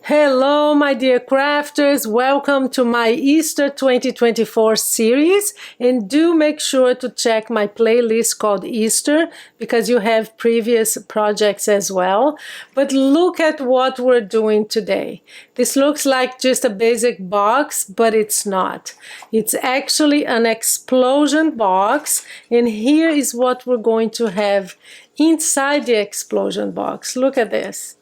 Hello, my dear crafters. Welcome to my Easter 2024 series. And do make sure to check my playlist called Easter because you have previous projects as well. But look at what we're doing today. This looks like just a basic box, but it's not. It's actually an explosion box. And here is what we're going to have inside the explosion box. Look at this.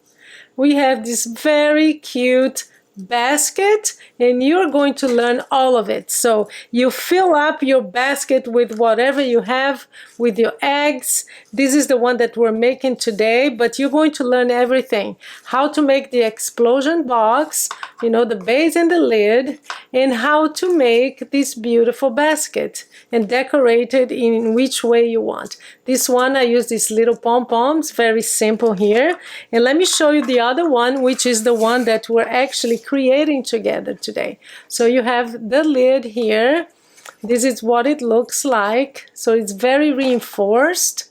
We have this very cute basket and you're going to learn all of it. So you fill up your basket with whatever you have, with your eggs. This is the one that we're making today, but you're going to learn everything. How to make the explosion box, you know, the base and the lid, and how to make this beautiful basket and decorate it in which way you want. This one, I use these little pom-poms, very simple here. And let me show you the other one, which is the one that we're actually creating together today. So you have the lid here. This is what it looks like. So it's very reinforced.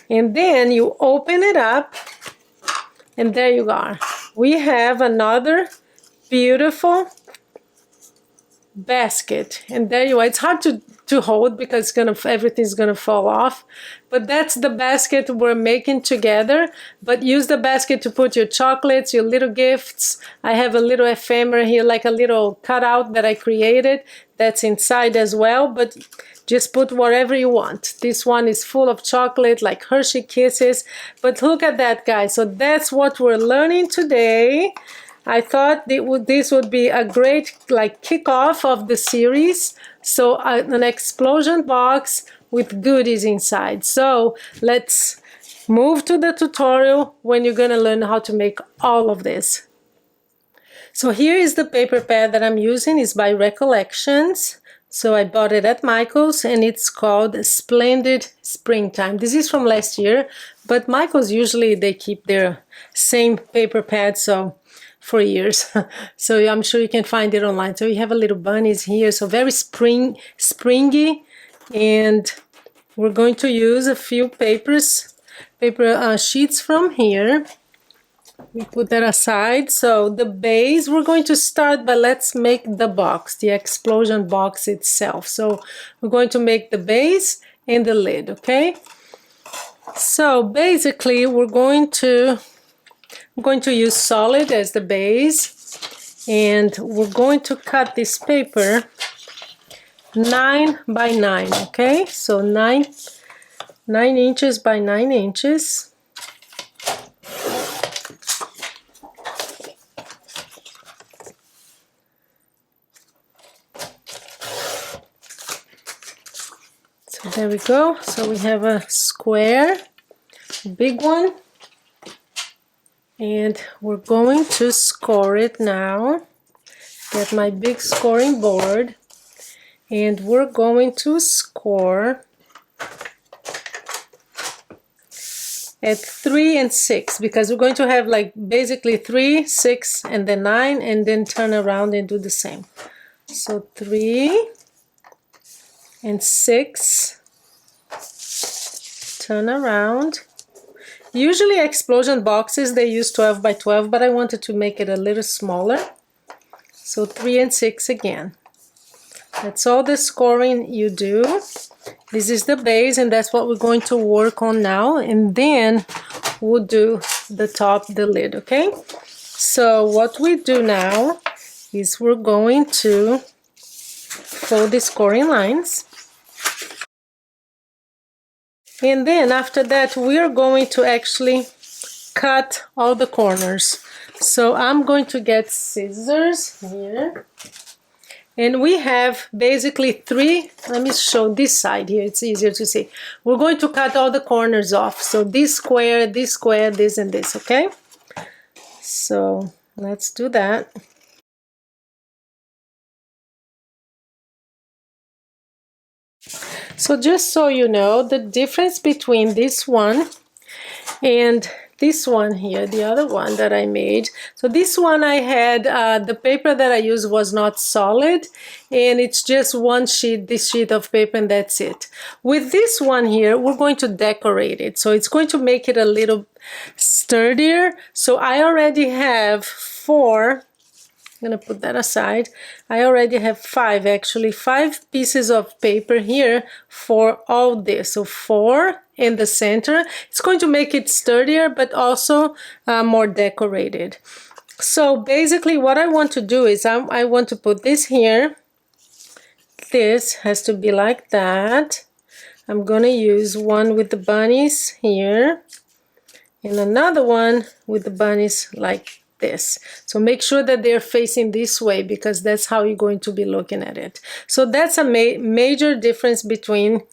And then you open it up and there you are. We have another beautiful basket, and there you are. It's hard to hold because everything's gonna fall off, but that's the basket we're making together. But use the basket to put your chocolates, your little gifts. I have a little ephemera here, like a little cutout that I created that's inside as well, but just put whatever you want. This one is full of chocolate, like Hershey Kisses. But look at that, guys. So that's what we're learning today. I thought this would be a great kickoff of the series. So an explosion box with goodies inside. So let's move to the tutorial when you're gonna learn how to make all of this. So here is the paper pad that I'm using. It's by Recollections. So I bought it at Michael's and it's called Splendid Springtime. This is from last year, but Michael's usually they keep their same paper pad for years. So I'm sure you can find it online. So you have a little bunnies here, so very springy. And we're going to use a few paper sheets from here. We put that aside. So the base, we're going to start, but let's make the box, the explosion box itself. So we're going to make the base and the lid, okay? So basically I'm going to use solid as the base, and we're going to cut this paper 9 by 9, okay? So 9 inches by 9 inches. So there we go. So we have a square, a big one. And we're going to score it now. Get my big scoring board. And we're going to score at 3 and 6 because we're going to have basically 3, 6, and then 9, and then turn around and do the same. So 3 and 6, turn around. Usually explosion boxes, they use 12 by 12, but I wanted to make it a little smaller. So 3 and 6 again. That's all the scoring you do. This is the base, and that's what we're going to work on now. And then we'll do the top, the lid, okay? So what we do now is we're going to fold the scoring lines. And then after that, we're going to actually cut all the corners. So I'm going to get scissors here. And we have basically 3, let me show this side here, it's easier to see. We're going to cut all the corners off. So this square, this and this, okay? So let's do that. So just so you know, the difference between this one and this one here, the other one that I made. So this one I had, the paper that I used was not solid, and it's just one sheet, this sheet of paper, and that's it. With this one here, we're going to decorate it. So it's going to make it a little sturdier. So I already have 4. I'm gonna put that aside. I already have 5, actually 5 pieces of paper here for all this. So 4 in the center. It's going to make it sturdier, but also more decorated. So basically what I want to do is I want to put this here. This has to be like that. I'm gonna use one with the bunnies here and another one with the bunnies like this. So make sure that they're facing this way, because that's how you're going to be looking at it. So that's a major difference between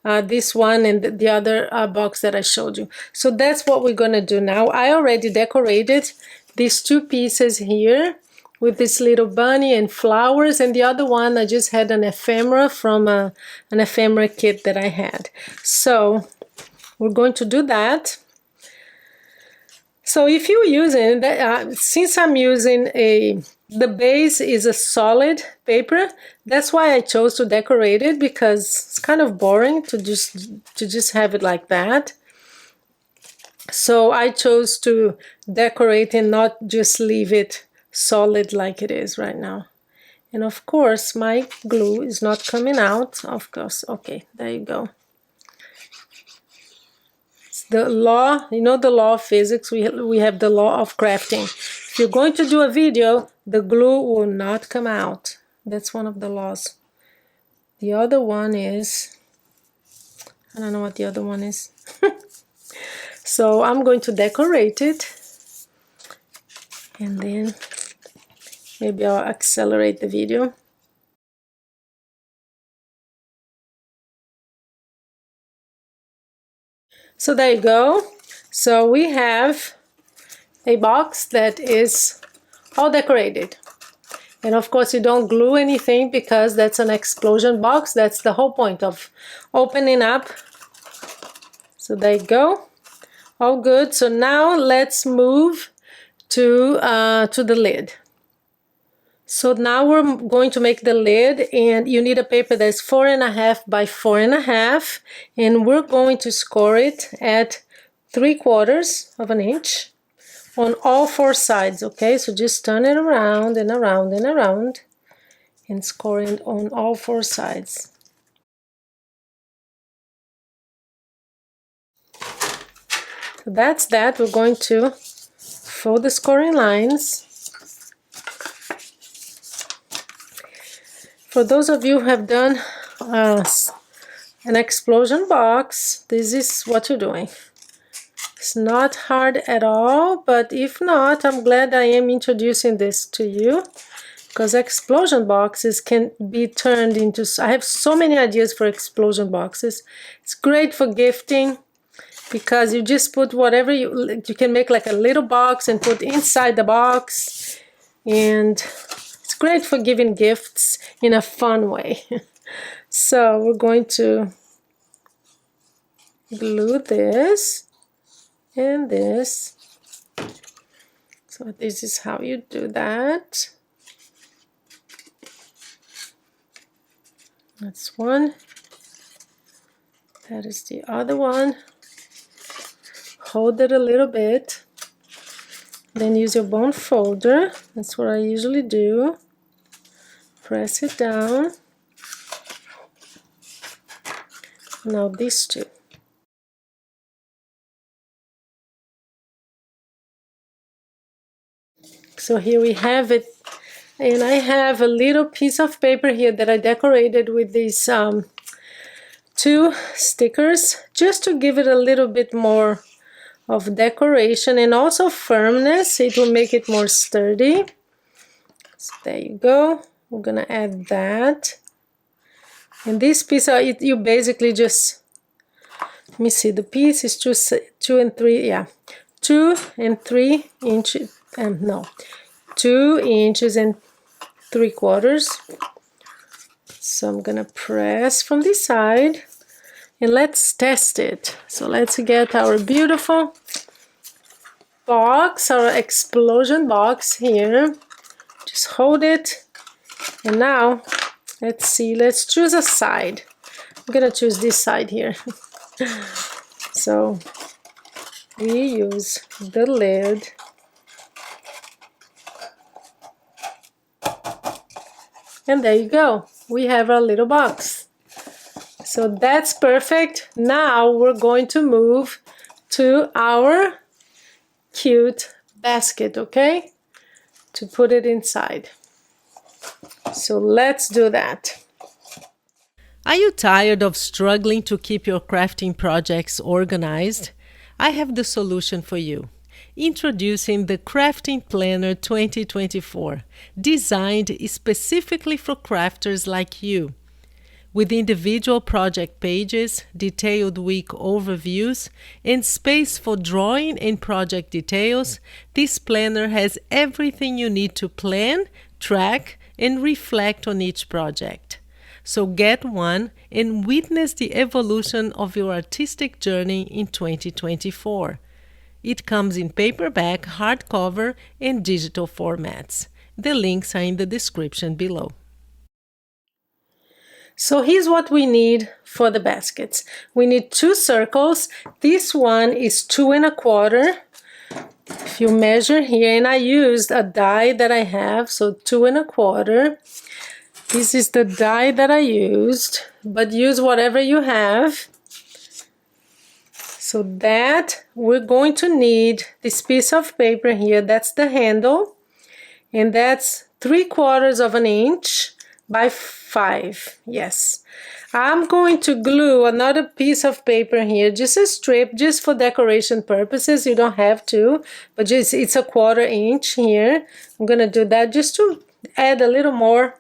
this one and the other box that I showed you. So that's what we're going to do now. I already decorated these 2 pieces here with this little bunny and flowers, and the other one I just had an ephemera from an ephemera kit that I had. So we're going to do that. So if you're using that, since I'm using the base is a solid paper, that's why I chose to decorate it, because it's kind of boring to just have it like that. So I chose to decorate and not just leave it solid like it is right now. And of course my glue is not coming out, of course. Okay, there you go. The law, you know, the law of physics, we have the law of crafting. If you're going to do a video, the glue will not come out. That's one of the laws. The other one is, I don't know what the other one is. So I'm going to decorate it, and then maybe I'll accelerate the video. So there you go. So we have a box that is all decorated. And of course you don't glue anything, because that's an explosion box. That's the whole point of opening up. So there you go. All good. So now let's move to the lid. So now we're going to make the lid, and you need a paper that's 4.5 by 4.5, and we're going to score it at 3/4 of an inch on all 4 sides. Okay, so just turn it around and around and around and score it on all 4 sides. So that's that. We're going to fold the scoring lines. For those of you who have done an explosion box, this is what you're doing. It's not hard at all, but if not, I'm glad I am introducing this to you, because explosion boxes can be turned into, I have so many ideas for explosion boxes. It's great for gifting, because you just put whatever you can make, like a little box and put inside the box, and it's great for giving gifts in a fun way. So we're going to glue this and this. So this is how you do that. That's one. That is the other one. Hold it a little bit. Then use your bone folder. That's what I usually do. Press it down. Now these two. So here we have it, and I have a little piece of paper here that I decorated with these 2 stickers, just to give it a little bit more of decoration and also firmness. It will make it more sturdy. So there you go. We're gonna add that. And this piece, you basically just, let me see, the piece is 2 and 3, yeah, 2 and 3 inches, no, 2 inches and 3/4. So I'm gonna press from this side, and let's test it. So let's get our beautiful box, our explosion box here. Just hold it. And now, let's see, let's choose a side. I'm gonna choose this side here. So we use the lid. And there you go. We have our little box. So that's perfect. Now we're going to move to our cute basket, okay? To put it inside. So let's do that. Are you tired of struggling to keep your crafting projects organized? I have the solution for you. Introducing the Crafting Planner 2024, designed specifically for crafters like you. With individual project pages, detailed week overviews, and space for drawing and project details, this planner has everything you need to plan, track, and reflect on each project. So get one and witness the evolution of your artistic journey in 2024. It comes in paperback, hardcover, and digital formats. The links are in the description below. So here's what we need for the baskets. We need 2 circles. This one is 2 1/4. If you measure here, and I used a die that I have, so 2 1/4. This is the die that I used, but use whatever you have. So that we're going to need this piece of paper here. That's the handle, and that's 3/4 of an inch by 5. Yes, I'm going to glue another piece of paper here, just a strip, just for decoration purposes. You don't have to, but just it's a 1/4 inch here. I'm gonna do that just to add a little more,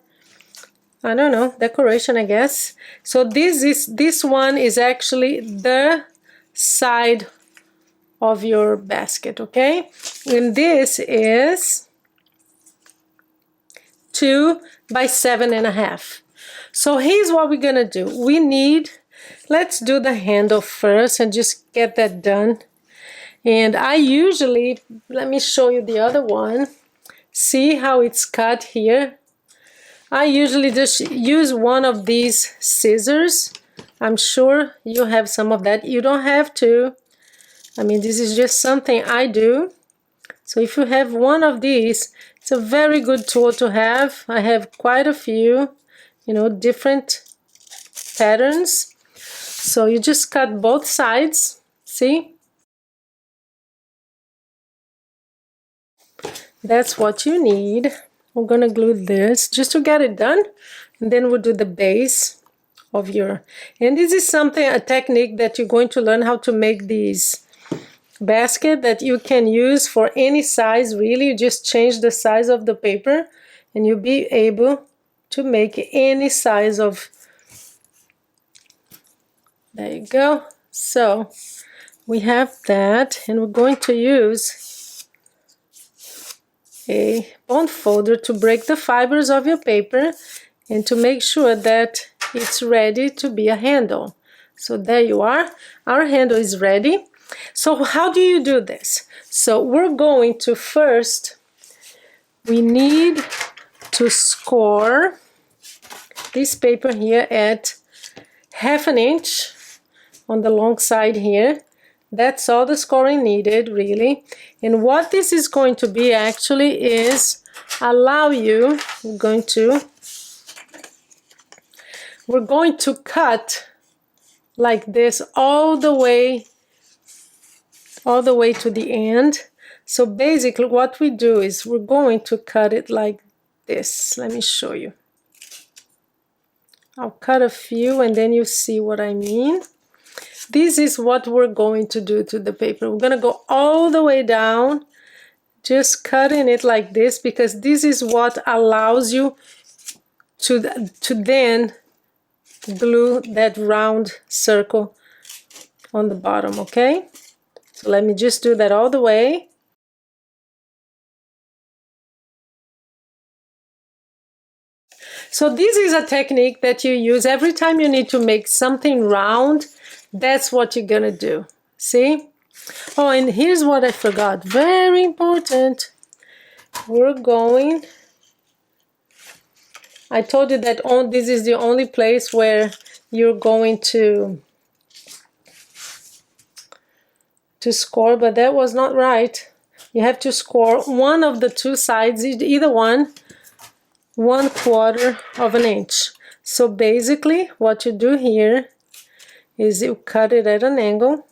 I don't know, decoration, I guess. So this one is actually the side of your basket, okay? And this is 2 by 7.5. So here's what we're gonna do. Let's do the handle first and just get that done. And I usually, let me show you the other one. See how it's cut here? I usually just use one of these scissors. I'm sure you have some of that. You don't have to. I mean, this is just something I do. So if you have one of these, it's a very good tool to have. I have quite a few, different patterns. So you just cut both sides, see? That's what you need. I'm gonna glue this just to get it done. And then we'll do the base of your, and this is a technique that you're going to learn how to make these basket that you can use for any size. Really, you just change the size of the paper and you'll be able to make any size of, there you go. So we have that, and we're going to use a bond folder to break the fibers of your paper and to make sure that it's ready to be a handle. So there you are, our handle is ready. So how do you do this? So we're going to first, we need to score this paper here at 1/2 inch on the long side here. That's all the scoring needed, really. And what this is going to be actually is allow you, we're going to cut like this all the way to the end. So basically what we do is we're going to cut it like this. Let me show you. I'll cut a few and then you see what I mean. This is what we're going to do to the paper. We're going to go all the way down, just cutting it like this, because this is what allows you to then glue that round circle on the bottom, okay? So let me just do that all the way. So this is a technique that you use every time you need to make something round. That's what you're gonna do. See? Oh, and here's what I forgot. Very important. We're going... I told you that this is the only place where you're going to score, but that was not right. You have to score one of the two sides, either one, 1/4 of an inch. So basically what you do here is you cut it at an angle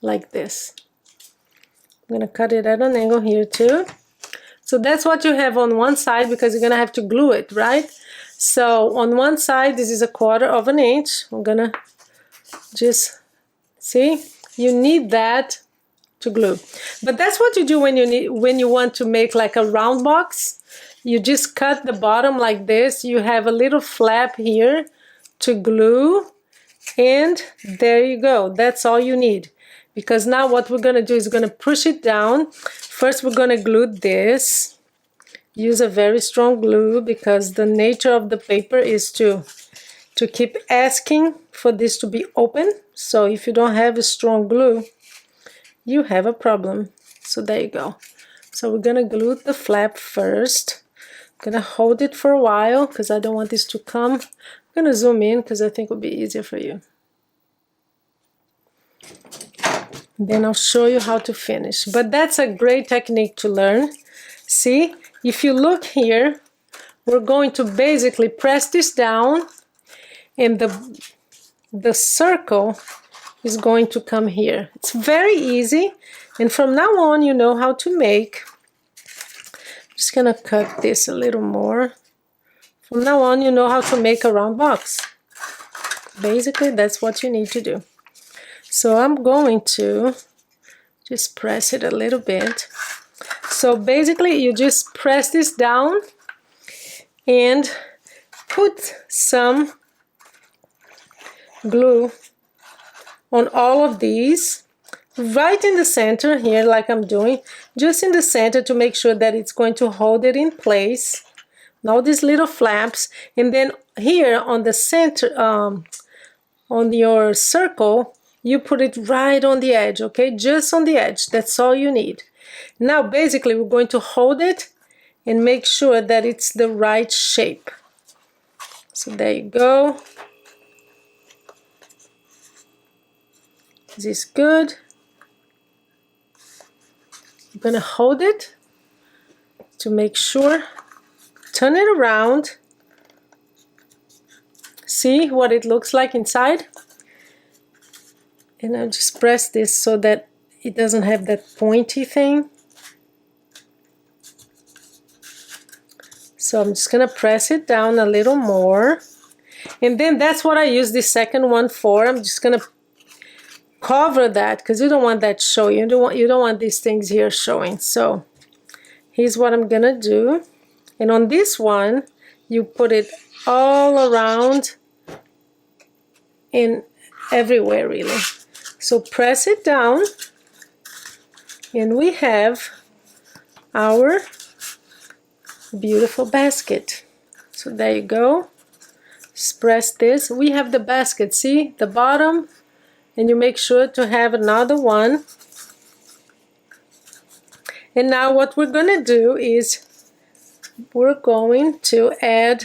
like this. I'm gonna cut it at an angle here too. So that's what you have on one side, because you're gonna have to glue it, right? So on one side, this is 1/4 of an inch. I'm gonna just, see, you need that to glue. But that's what you do when you want to make like a round box. You just cut the bottom like this. You have a little flap here to glue, and there you go. That's all you need. Because now what we're gonna do is gonna push it down. First we're gonna glue this. Use a very strong glue, because the nature of the paper is to keep asking for this to be open. So if you don't have a strong glue, you have a problem. So there you go. So we're gonna glue the flap first. I'm gonna hold it for a while because I don't want this to come. I'm gonna zoom in because I think it will be easier for you. Then I'll show you how to finish. But that's a great technique to learn. See, if you look here, we're going to basically press this down, and the circle is going to come here. It's very easy, and from now on you know how to make. I'm just gonna cut this a little more. From now on you know how to make a round box. Basically that's what you need to do. So I'm going to just press it a little bit. So basically you just press this down and put some glue on all of these, right in the center here, like I'm doing, just in the center, to make sure that it's going to hold it in place. All these little flaps, and then here on the center, on your circle, you put it right on the edge, okay? Just on the edge, that's all you need. Now basically we're going to hold it and make sure that it's the right shape. So there you go. Is this good? I'm gonna hold it to make sure. Turn it around. See what it looks like inside? And I'll just press this so that it doesn't have that pointy thing. So I'm just gonna press it down a little more. And then that's what I use the second one for. I'm just gonna cover that because you don't want that showing. You don't want these things here showing. So here's what I'm gonna do. And on this one, you put it all around and everywhere really. So press it down, and we have our beautiful basket. So there you go. Just press this. We have the basket, see the bottom, and you make sure to have another one. And now what we're gonna do is we're going to add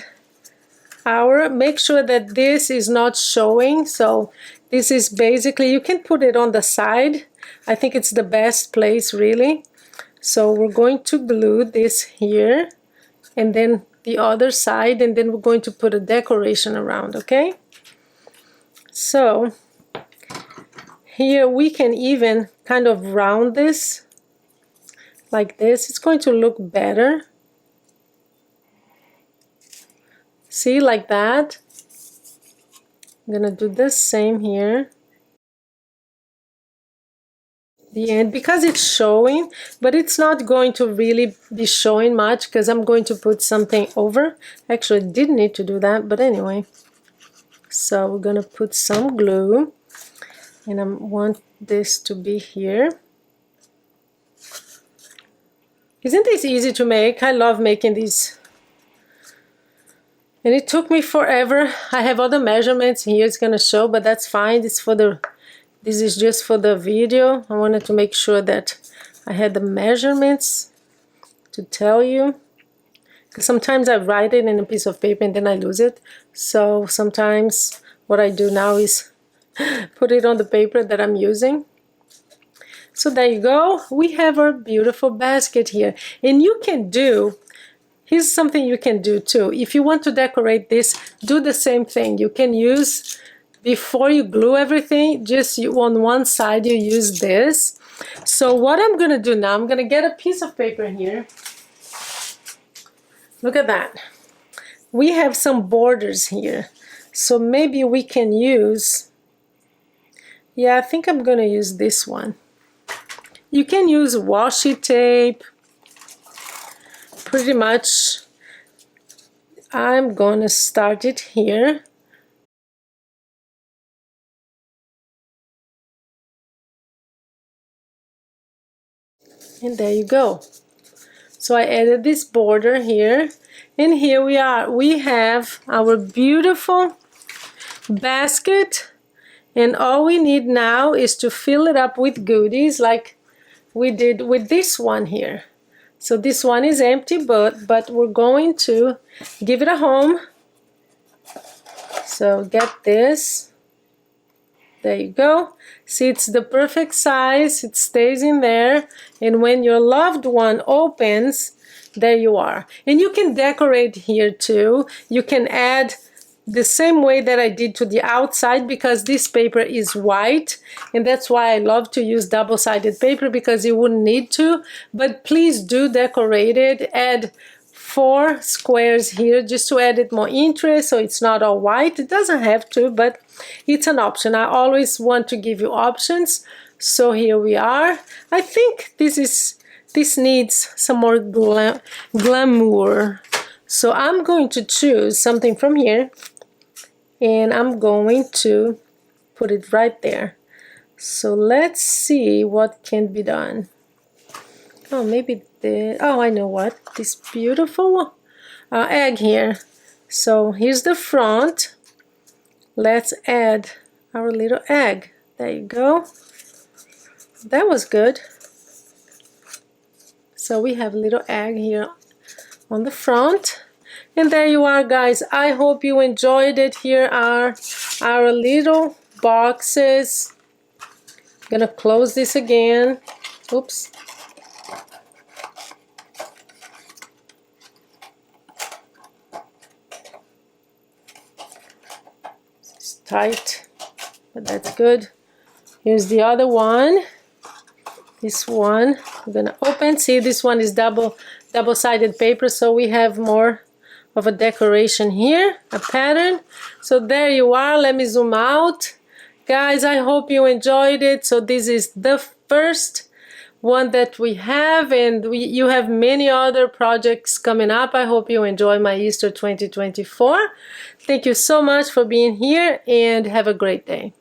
our, make sure that this is not showing. So this is basically, you can put it on the side. I think it's the best place really. So we're going to glue this here, and then the other side, and then we're going to put a decoration around, okay? So here we can even kind of round this like this. It's going to look better. See, like that. I'm gonna do the same here. The end, because it's showing, but it's not going to really be showing much because I'm going to put something over. Actually, I didn't need to do that, but anyway. So we're gonna put some glue, and I want this to be here. Isn't this easy to make? I love making these. And it took me forever. I have other measurements here, it's gonna show, but that's fine. It's for the This is just for the video. I wanted to make sure that I had the measurements to tell you. Because sometimes I write it in a piece of paper and then I lose it. So sometimes what I do now is put it on the paper that I'm using. So there you go. We have our beautiful basket here. And you can do, here's something you can do too. If you want to decorate this, do the same thing. You can use, before you glue everything, just on one side you use this. So what I'm going to do now, I'm going to get a piece of paper here. Look at that. We have some borders here. So maybe we can use, yeah, I think I'm going to use this one. You can use washi tape. Pretty much, I'm going to start it here. And there you go. So I added this border here. And here we are. We have our beautiful basket. And all we need now is to fill it up with goodies like we did with this one here. So this one is empty, but we're going to give it a home. So get this. There you go. See, it's the perfect size. It stays in there. And when your loved one opens, there you are. And you can decorate here too. You can add the same way that I did to the outside, because this paper is white, and that's why I love to use double-sided paper, because you wouldn't need to. But please do decorate it. Add 4 squares here just to add it more interest, so it's not all white. It doesn't have to, but it's an option. I always want to give you options. So here we are. I think this needs some more glamour. So I'm going to choose something from here, and I'm going to put it right there. So let's see what can be done. Oh, maybe oh, I know what. This beautiful egg here. So here's the front. Let's add our little egg. There you go. That was good. So we have a little egg here on the front. And there you are, guys. I hope you enjoyed it. Here are our little boxes. I'm gonna close this again. Oops. It's tight, but that's good. Here's the other one. This one I'm gonna open. See, this one is double-sided paper, so we have more of a decoration here, a pattern. So there you are. Let me zoom out. Guys, I hope you enjoyed it. So this is the first one that we have, and you have many other projects coming up. I hope you enjoy my Easter 2024. Thank you so much for being here, and have a great day.